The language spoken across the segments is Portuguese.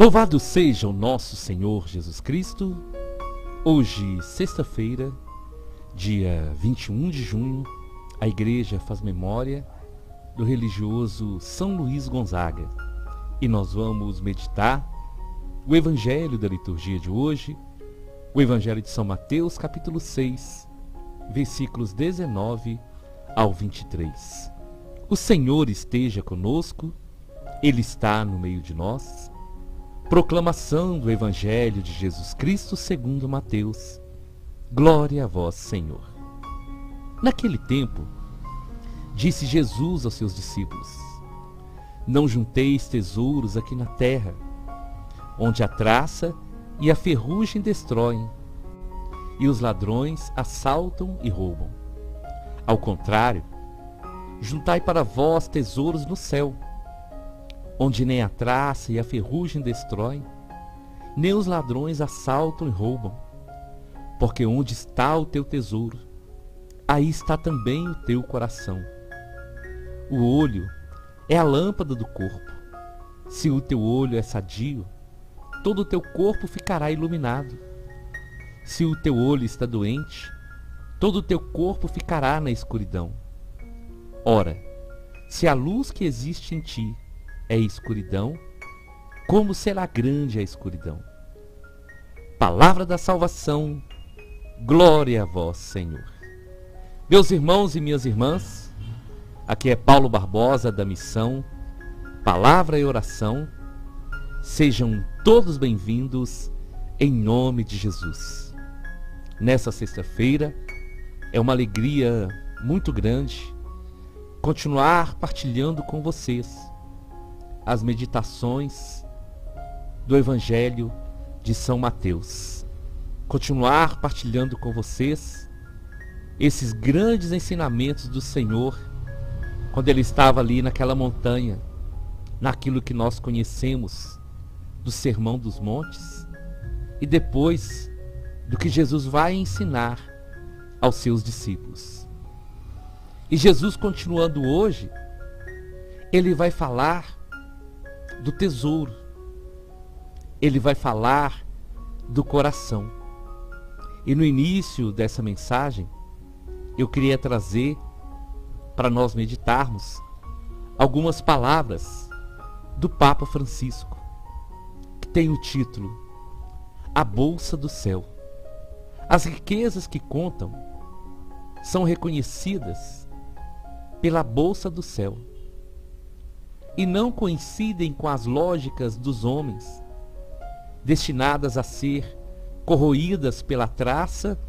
Louvado seja o nosso Senhor Jesus Cristo. Hoje, sexta-feira, dia 21 de junho, a igreja faz memória do religioso São Luís Gonzaga. E nós vamos meditar o evangelho da liturgia de hoje, o evangelho de São Mateus, capítulo 6, versículos 19 ao 23. O Senhor esteja conosco, Ele está no meio de nós. Proclamação do Evangelho de Jesus Cristo segundo Mateus. Glória a vós, Senhor. Naquele tempo, disse Jesus aos seus discípulos: Não junteis tesouros aqui na terra, onde a traça e a ferrugem destroem, e os ladrões assaltam e roubam. Ao contrário, juntai para vós tesouros no céu, onde nem a traça e a ferrugem destroem, nem os ladrões assaltam e roubam. Porque onde está o teu tesouro, aí está também o teu coração. O olho é a lâmpada do corpo. Se o teu olho é sadio, todo o teu corpo ficará iluminado. Se o teu olho está doente, todo o teu corpo ficará na escuridão. Ora, se a luz que existe em ti é escuridão, como será grande a escuridão? Palavra da salvação, glória a vós, Senhor. Meus irmãos e minhas irmãs, aqui é Paulo Barbosa da missão Palavra e Oração. Sejam todos bem-vindos em nome de Jesus. Nessa sexta-feira é uma alegria muito grande continuar partilhando com vocês as meditações do Evangelho de São Mateus. Continuar partilhando com vocês esses grandes ensinamentos do Senhor quando Ele estava ali naquela montanha, naquilo que nós conhecemos do Sermão dos Montes, e depois do que Jesus vai ensinar aos seus discípulos. E Jesus, continuando hoje, Ele vai falar do tesouro. Ele vai falar do coração. E no início dessa mensagem, eu queria trazer para nós meditarmos algumas palavras do Papa Francisco, que tem o título A Bolsa do Céu. As riquezas que contam são reconhecidas pela bolsa do céu e não coincidem com as lógicas dos homens, destinadas a ser corroídas pela traça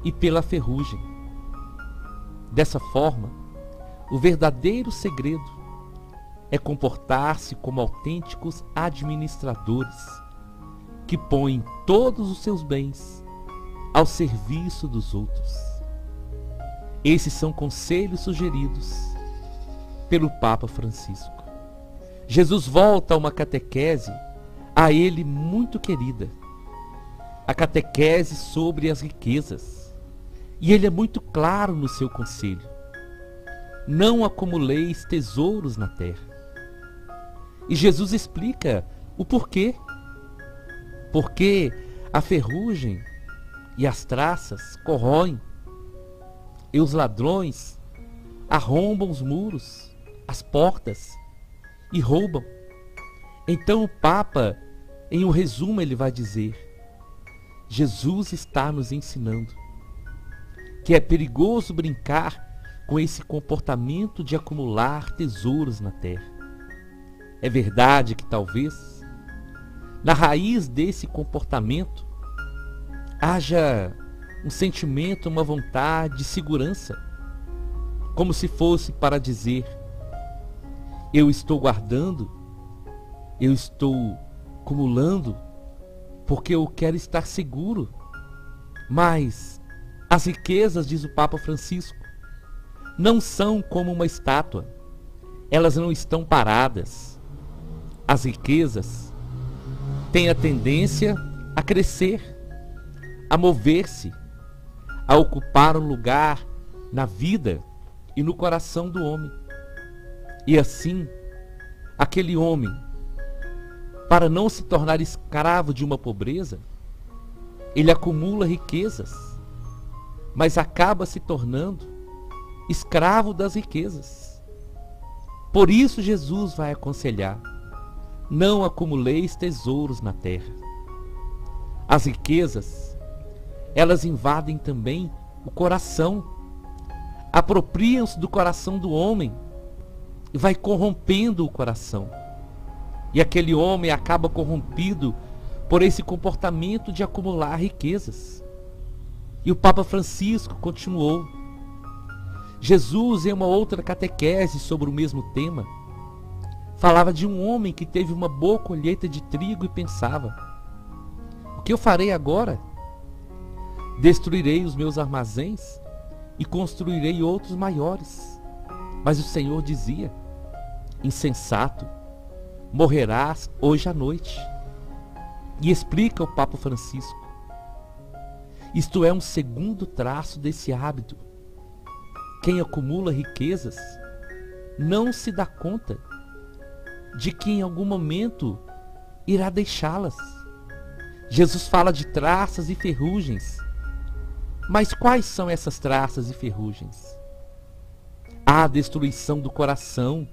e pela ferrugem. Dessa forma, o verdadeiro segredo é comportar-se como autênticos administradores, que põem todos os seus bens ao serviço dos outros. Esses são conselhos sugeridos pelo Papa Francisco. Jesus volta a uma catequese a ele muito querida, a catequese sobre as riquezas, e ele é muito claro no seu conselho: não acumuleis tesouros na terra. E Jesus explica o porquê. Porque a ferrugem e as traças corroem, e os ladrões arrombam os muros, as portas, e roubam. Então o Papa, em um resumo, ele vai dizer: Jesus está nos ensinando que é perigoso brincar com esse comportamento de acumular tesouros na terra. É verdade que talvez na raiz desse comportamento haja um sentimento, uma vontade de segurança, como se fosse para dizer: eu estou guardando, eu estou acumulando, porque eu quero estar seguro. Mas as riquezas, diz o Papa Francisco, não são como uma estátua. Elas não estão paradas. As riquezas têm a tendência a crescer, a mover-se, a ocupar um lugar na vida e no coração do homem. E assim, aquele homem para não se tornar escravo de uma pobreza, ele acumula riquezas, mas acaba se tornando escravo das riquezas. Por isso Jesus vai aconselhar: não acumuleis tesouros na terra. As riquezas, elas invadem também o coração, apropriam-se do coração do homem e vai corrompendo o coração. E aquele homem acaba corrompido por esse comportamento de acumular riquezas. E o Papa Francisco continuou. Jesus, em uma outra catequese sobre o mesmo tema, falava de um homem que teve uma boa colheita de trigo e pensava: o que eu farei agora? Destruirei os meus armazéns e construirei outros maiores. Mas o Senhor dizia: insensato, morrerás hoje à noite. E explica o Papa Francisco: isto é um segundo traço desse hábito. Quem acumula riquezas não se dá conta de que em algum momento irá deixá-las. Jesus fala de traças e ferrugens. Mas quais são essas traças e ferrugens? A destruição do coração,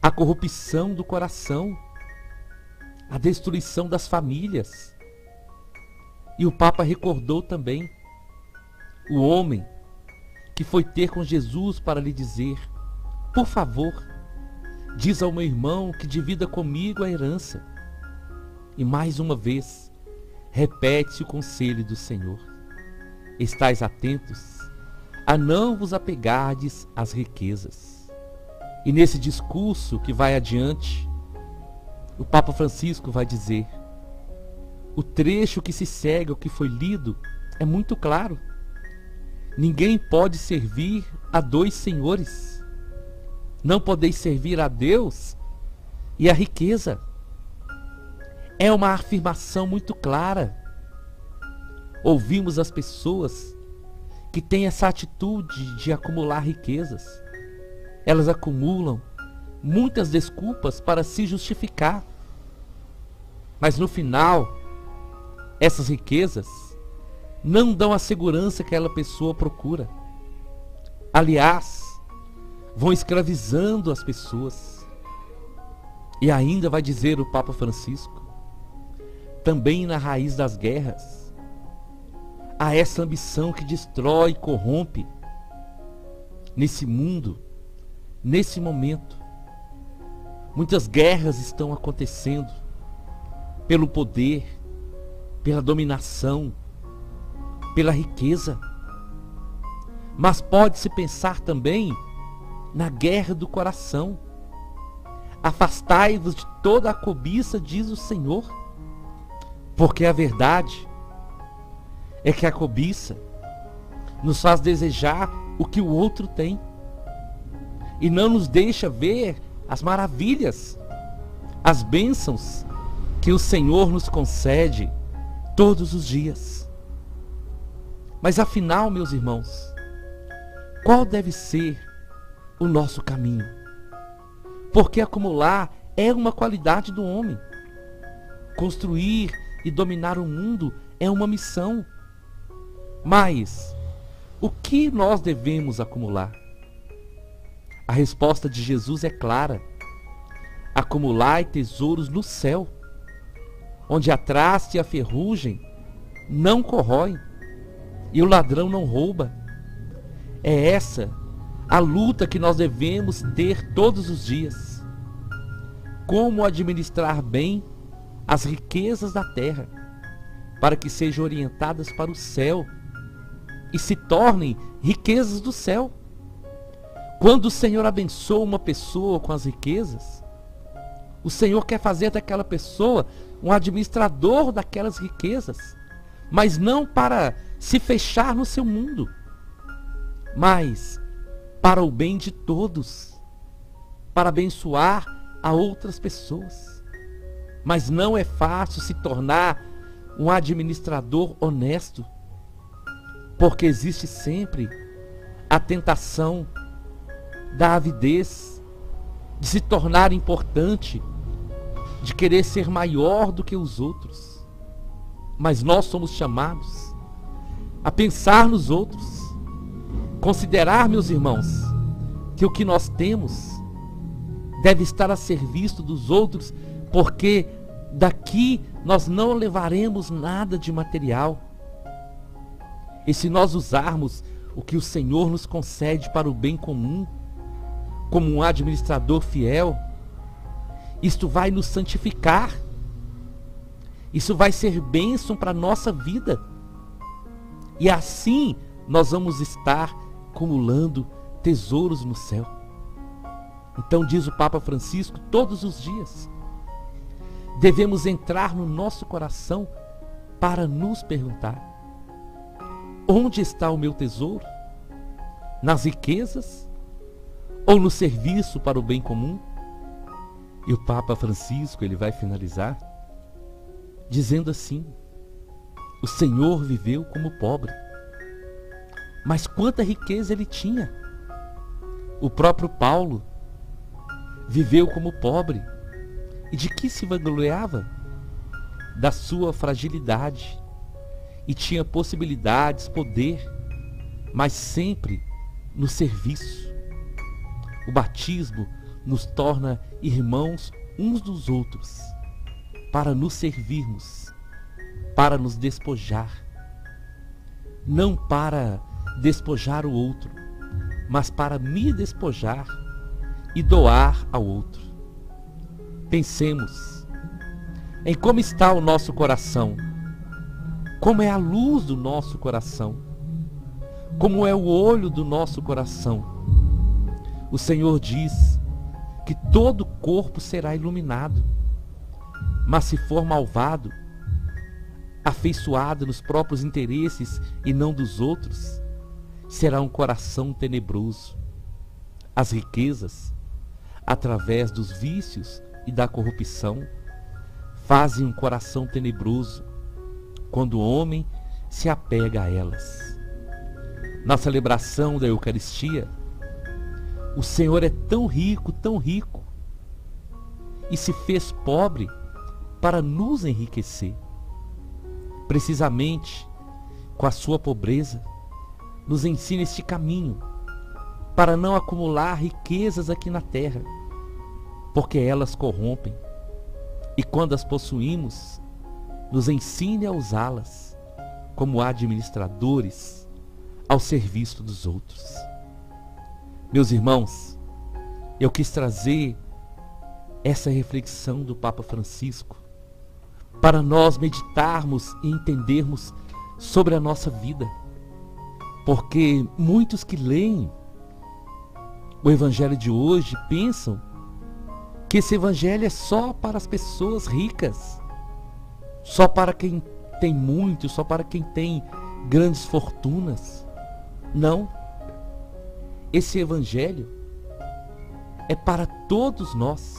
a corrupção do coração, a destruição das famílias. E o Papa recordou também o homem que foi ter com Jesus para lhe dizer: por favor, diz ao meu irmão que divida comigo a herança. E mais uma vez, repete o conselho do Senhor: estais atentos a não vos apegardes às riquezas. E nesse discurso que vai adiante, o Papa Francisco vai dizer: o trecho que se segue ao que foi lido é muito claro. Ninguém pode servir a dois senhores. Não podeis servir a Deus e a riqueza. É uma afirmação muito clara. Ouvimos as pessoas que têm essa atitude de acumular riquezas. Elas acumulam muitas desculpas para se justificar. Mas no final, essas riquezas não dão a segurança que aquela pessoa procura. Aliás, vão escravizando as pessoas. E ainda vai dizer o Papa Francisco: também na raiz das guerras há essa ambição que destrói e corrompe. Nesse mundo, nesse momento, muitas guerras estão acontecendo pelo poder, pela dominação, pela riqueza. Mas pode-se pensar também na guerra do coração. Afastai-vos de toda a cobiça, diz o Senhor, porque a verdade é que a cobiça nos faz desejar o que o outro tem e não nos deixa ver as maravilhas, as bênçãos que o Senhor nos concede todos os dias. Mas afinal, meus irmãos, qual deve ser o nosso caminho? Porque acumular é uma qualidade do homem. Construir e dominar o mundo é uma missão. Mas o que nós devemos acumular? A resposta de Jesus é clara: acumulai tesouros no céu, onde a traça e a ferrugem não corroem e o ladrão não rouba. É essa a luta que nós devemos ter todos os dias. Como administrar bem as riquezas da terra, para que sejam orientadas para o céu e se tornem riquezas do céu. Quando o Senhor abençoa uma pessoa com as riquezas, o Senhor quer fazer daquela pessoa um administrador daquelas riquezas, mas não para se fechar no seu mundo, mas para o bem de todos, para abençoar a outras pessoas. Mas não é fácil se tornar um administrador honesto, porque existe sempre a tentação da avidez, de se tornar importante, de querer ser maior do que os outros. Mas nós somos chamados a pensar nos outros, considerar, meus irmãos, que o que nós temos deve estar a serviço dos outros, porque daqui nós não levaremos nada de material. E se nós usarmos o que o Senhor nos concede para o bem comum, como um administrador fiel, isto vai nos santificar. Isso vai ser bênção para a nossa vida. E assim nós vamos estar acumulando tesouros no céu. Então diz o Papa Francisco, todos os dias devemos entrar no nosso coração para nos perguntar: onde está o meu tesouro? Nas riquezas? Ou no serviço para o bem comum? E o Papa Francisco, ele vai finalizar dizendo assim: o Senhor viveu como pobre, mas quanta riqueza ele tinha. O próprio Paulo viveu como pobre. E de que se vangloriava? Da sua fragilidade. E tinha possibilidades, poder, mas sempre no serviço. O batismo nos torna irmãos uns dos outros, para nos servirmos, para nos despojar. Não para despojar o outro, mas para me despojar e doar ao outro. Pensemos em como está o nosso coração, como é a luz do nosso coração, como é o olho do nosso coração. O Senhor diz que todo o corpo será iluminado, mas se for malvado, afeiçoado nos próprios interesses e não dos outros, será um coração tenebroso. As riquezas, através dos vícios e da corrupção, fazem um coração tenebroso quando o homem se apega a elas. Na celebração da Eucaristia, o Senhor é tão rico, e se fez pobre para nos enriquecer. Precisamente com a sua pobreza, nos ensina este caminho para não acumular riquezas aqui na terra, porque elas corrompem, e quando as possuímos, nos ensine a usá-las como administradores ao serviço dos outros. Meus irmãos, eu quis trazer essa reflexão do Papa Francisco para nós meditarmos e entendermos sobre a nossa vida, porque muitos que leem o Evangelho de hoje pensam que esse Evangelho é só para as pessoas ricas, só para quem tem muito, só para quem tem grandes fortunas. Não. Esse Evangelho é para todos nós,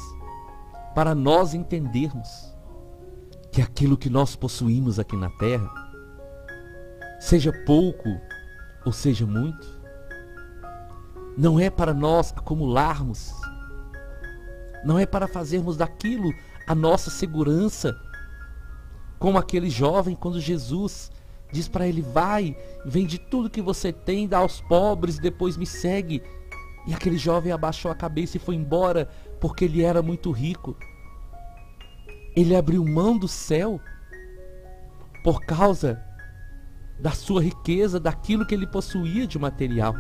para nós entendermos que aquilo que nós possuímos aqui na terra, seja pouco ou seja muito, não é para nós acumularmos, não é para fazermos daquilo a nossa segurança, como aquele jovem quando Jesus diz para ele: vai, vende tudo que você tem, dá aos pobres, depois me segue. E aquele jovem abaixou a cabeça e foi embora, porque ele era muito rico. Ele abriu mão do céu por causa da sua riqueza, daquilo que ele possuía de material.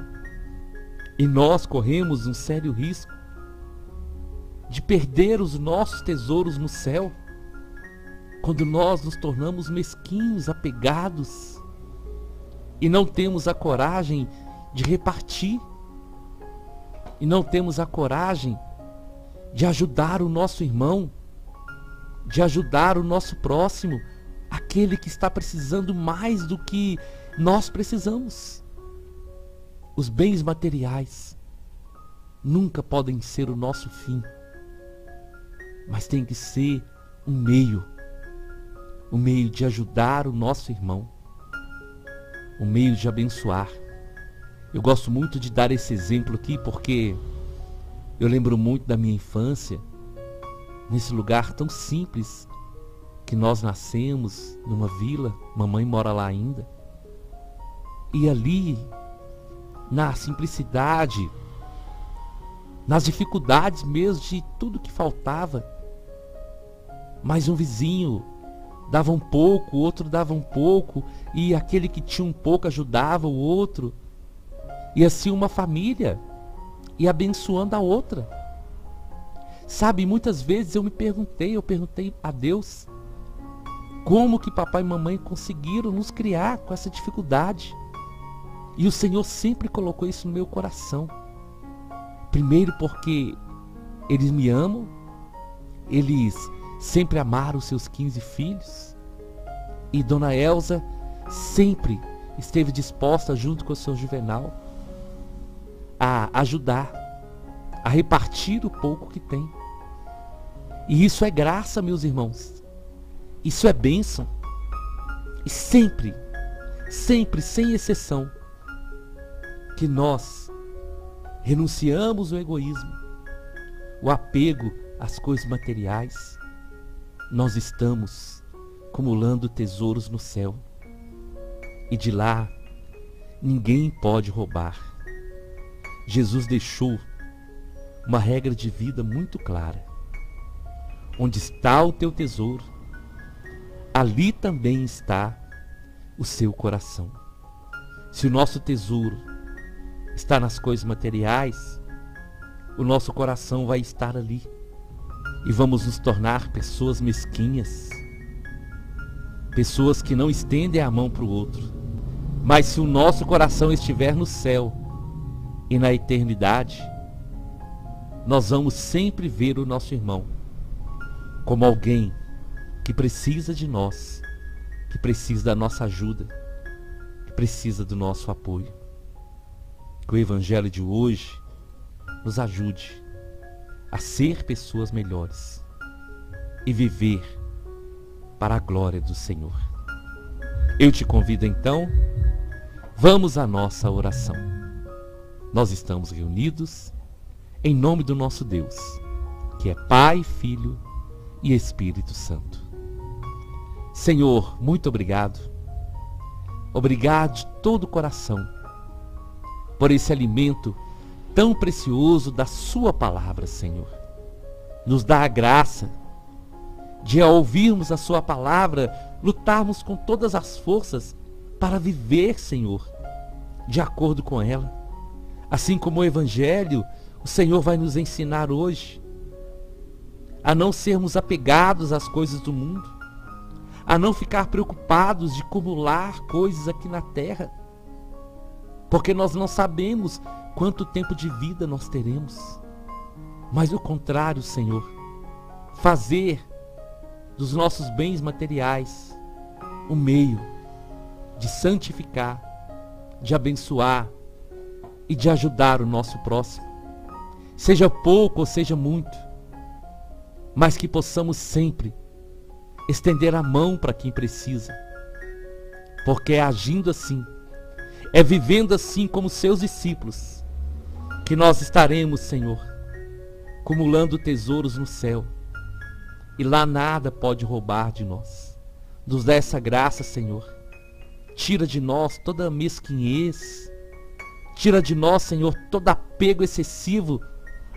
E nós corremos um sério risco de perder os nossos tesouros no céu, quando nós nos tornamos mesquinhos, apegados, e não temos a coragem de repartir, e não temos a coragem de ajudar o nosso irmão, de ajudar o nosso próximo, aquele que está precisando mais do que nós precisamos. Os bens materiais nunca podem ser o nosso fim, mas tem que ser um meio de ajudar o nosso irmão, um meio de abençoar. Eu gosto muito de dar esse exemplo aqui porque eu lembro muito da minha infância. nesse lugar tão simples que nós nascemos, numa vila, mamãe mora lá ainda. E ali, na simplicidade, nas dificuldades mesmo de tudo que faltava, mas um vizinho dava um pouco, o outro dava um pouco, e aquele que tinha um pouco ajudava o outro. E assim uma família ia abençoando a outra. Sabe, muitas vezes eu perguntei a Deus, como que papai e mamãe conseguiram nos criar com essa dificuldade? E o Senhor sempre colocou isso no meu coração. Primeiro porque eles me amam, eles sempre amaram os seus 15 filhos. E Dona Elza sempre esteve disposta, junto com o seu Juvenal, a ajudar, a repartir o pouco que tem. E isso é graça, meus irmãos. Isso é bênção. E sempre, sempre, sem exceção, que nós renunciamos o egoísmo, o apego às coisas materiais, nós estamos acumulando tesouros no céu. E de lá, ninguém pode roubar. Jesus deixou uma regra de vida muito clara. Onde está o teu tesouro, ali também está o seu coração. Se o nosso tesouro está nas coisas materiais, o nosso coração vai estar ali. E vamos nos tornar pessoas mesquinhas, pessoas que não estendem a mão para o outro. Mas se o nosso coração estiver no céu e na eternidade, nós vamos sempre ver o nosso irmão como alguém que precisa de nós, que precisa da nossa ajuda, que precisa do nosso apoio. Que o Evangelho de hoje nos ajude a ser pessoas melhores e viver para a glória do Senhor. Eu te convido então, vamos à nossa oração. Nós estamos reunidos em nome do nosso Deus, que é Pai, Filho e Espírito Santo. Senhor, muito obrigado. Obrigado de todo o coração por esse alimento tão precioso da sua palavra, Senhor. Nos dá a graça de, ao ouvirmos a sua palavra, lutarmos com todas as forças para viver, Senhor, de acordo com ela. Assim como o Evangelho, o Senhor vai nos ensinar hoje a não sermos apegados às coisas do mundo, a não ficar preocupados de acumular coisas aqui na terra, porque nós não sabemos quanto tempo de vida nós teremos. Mas o contrário, Senhor, fazer dos nossos bens materiais um meio de santificar, de abençoar e de ajudar o nosso próximo, seja pouco ou seja muito, mas que possamos sempre estender a mão para quem precisa, porque é agindo assim, é vivendo assim como seus discípulos, que nós estaremos, Senhor, acumulando tesouros no céu, e lá nada pode roubar de nós. Nos dá essa graça, Senhor. Tira de nós toda mesquinhez, tira de nós, Senhor, todo apego excessivo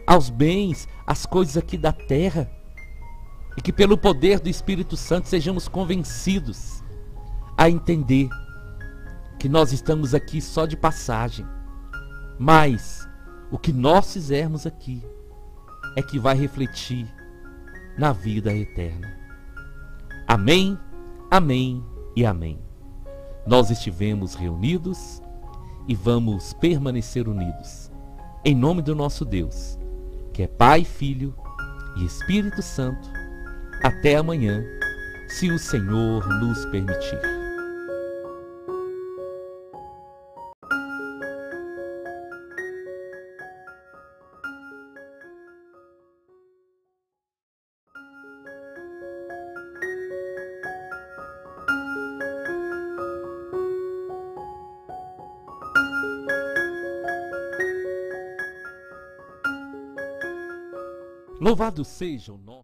aos bens, às coisas aqui da terra, e que pelo poder do Espírito Santo sejamos convencidos a entender que nós estamos aqui só de passagem, mas o que nós fizermos aqui é que vai refletir na vida eterna. Amém, amém e amém. Nós estivemos reunidos e vamos permanecer unidos, em nome do nosso Deus, que é Pai, Filho e Espírito Santo. Até amanhã, se o Senhor nos permitir. Louvado seja o nosso